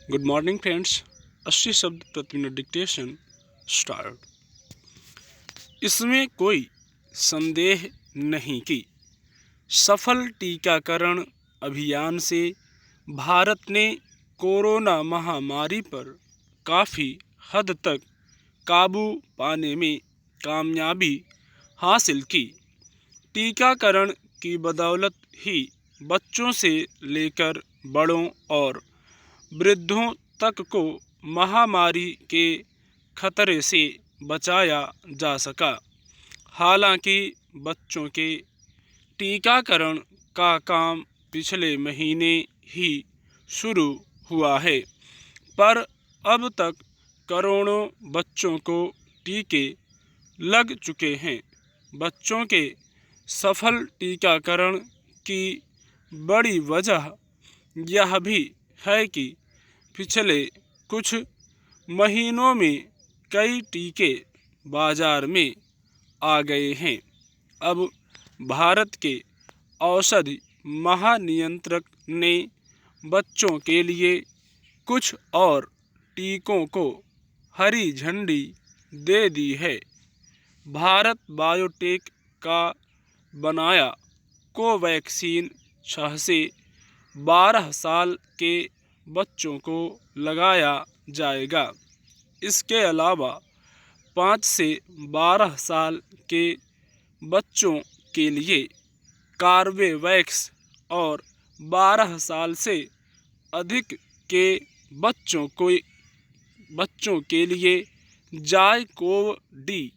Good morning friends. 80 शब्द प्रति minute dictation start. इसमें कोई संदेह नहीं कि सफल टीकाकरण अभियान से भारत ने कोरोना महामारी पर काफ़ी हद तक काबू पाने में कामयाबी हासिल की। टीकाकरण की बदौलत ही बच्चों से लेकर बड़ों और वृद्धों तक को महामारी के खतरे से बचाया जा सका। हालांकि बच्चों के टीकाकरण का काम पिछले महीने ही शुरू हुआ है, पर अब तक करोड़ों बच्चों को टीके लग चुके हैं। बच्चों के सफल टीकाकरण की बड़ी वजह यह भी है कि पिछले कुछ महीनों में कई टीके बाजार में आ गए हैं। अब भारत के औषधि महानियंत्रक ने बच्चों के लिए कुछ और टीकों को हरी झंडी दे दी है। भारत बायोटेक का बनाया कोवैक्सीन 6 से 12 साल के बच्चों को लगाया जाएगा। इसके अलावा 5 से 12 साल के बच्चों के लिए कार्बेवैक्स और 12 साल से अधिक के बच्चों के लिए जायकोव डी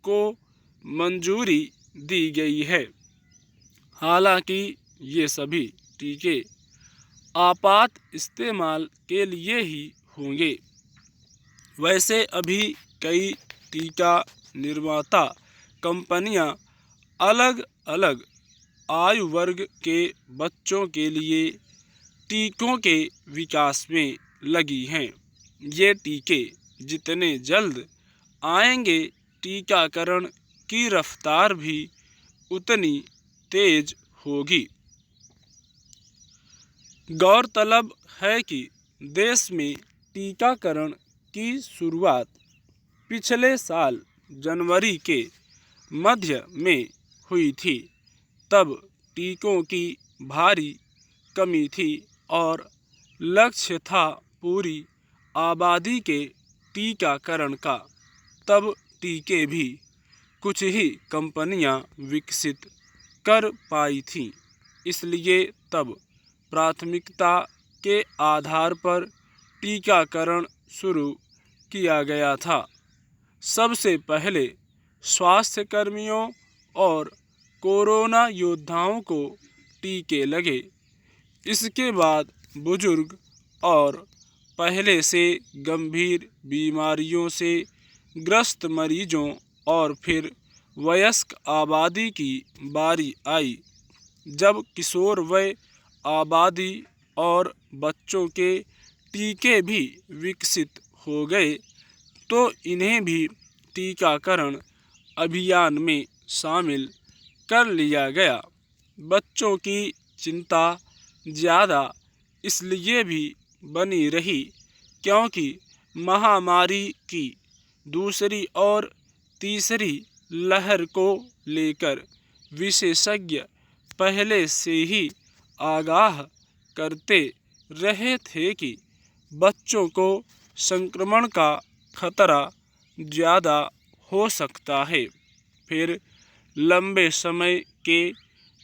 को मंजूरी दी गई है। हालांकि ये सभी टीके आपात इस्तेमाल के लिए ही होंगे। वैसे अभी कई टीका निर्माता कंपनियां अलग अलग आयु वर्ग के बच्चों के लिए टीकों के विकास में लगी हैं। ये टीके जितने जल्द आएंगे, टीकाकरण की रफ्तार भी उतनी तेज होगी। गौरतलब है कि देश में टीकाकरण की शुरुआत पिछले साल जनवरी के मध्य में हुई थी। तब टीकों की भारी कमी थी और लक्ष्य था पूरी आबादी के टीकाकरण का। तब टीके भी कुछ ही कंपनियां विकसित कर पाई थीं, इसलिए तब प्राथमिकता के आधार पर टीकाकरण शुरू किया गया था। सबसे पहले स्वास्थ्य कर्मियों और कोरोना योद्धाओं को टीके लगे। इसके बाद बुजुर्ग और पहले से गंभीर बीमारियों से ग्रस्त मरीजों और फिर वयस्क आबादी की बारी आई। जब किशोर वय आबादी और बच्चों के टीके भी विकसित हो गए, तो इन्हें भी टीकाकरण अभियान में शामिल कर लिया गया। बच्चों की चिंता ज़्यादा इसलिए भी बनी रही क्योंकि महामारी की दूसरी और तीसरी लहर को लेकर विशेषज्ञ पहले से ही आगाह करते रहे थे कि बच्चों को संक्रमण का खतरा ज़्यादा हो सकता है। फिर लंबे समय के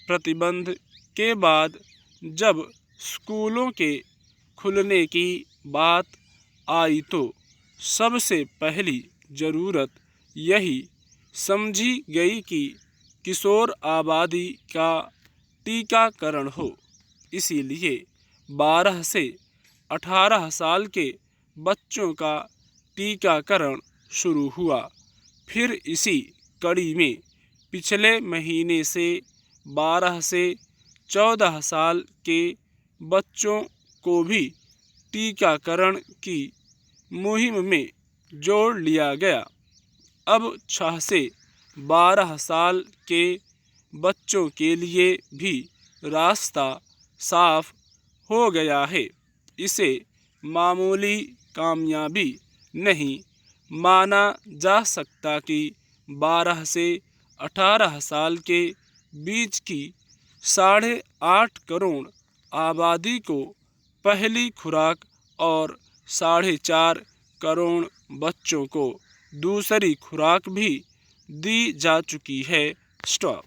प्रतिबंध के बाद जब स्कूलों के खुलने की बात आई, तो सबसे पहली ज़रूरत यही समझी गई कि किशोर आबादी का टीकाकरण हो। इसीलिए 12 से 18 साल के बच्चों का टीकाकरण शुरू हुआ। फिर इसी कड़ी में पिछले महीने से 12 से 14 साल के बच्चों को भी टीकाकरण की मुहिम में जोड़ लिया गया। अब 6 से 12 साल के बच्चों के लिए भी रास्ता साफ हो गया है। इसे मामूली कामयाबी नहीं माना जा सकता कि 12 से 18 साल के बीच की 8.5 करोड़ आबादी को पहली खुराक और 4.5 करोड़ बच्चों को दूसरी खुराक भी दी जा चुकी है। स्टॉप।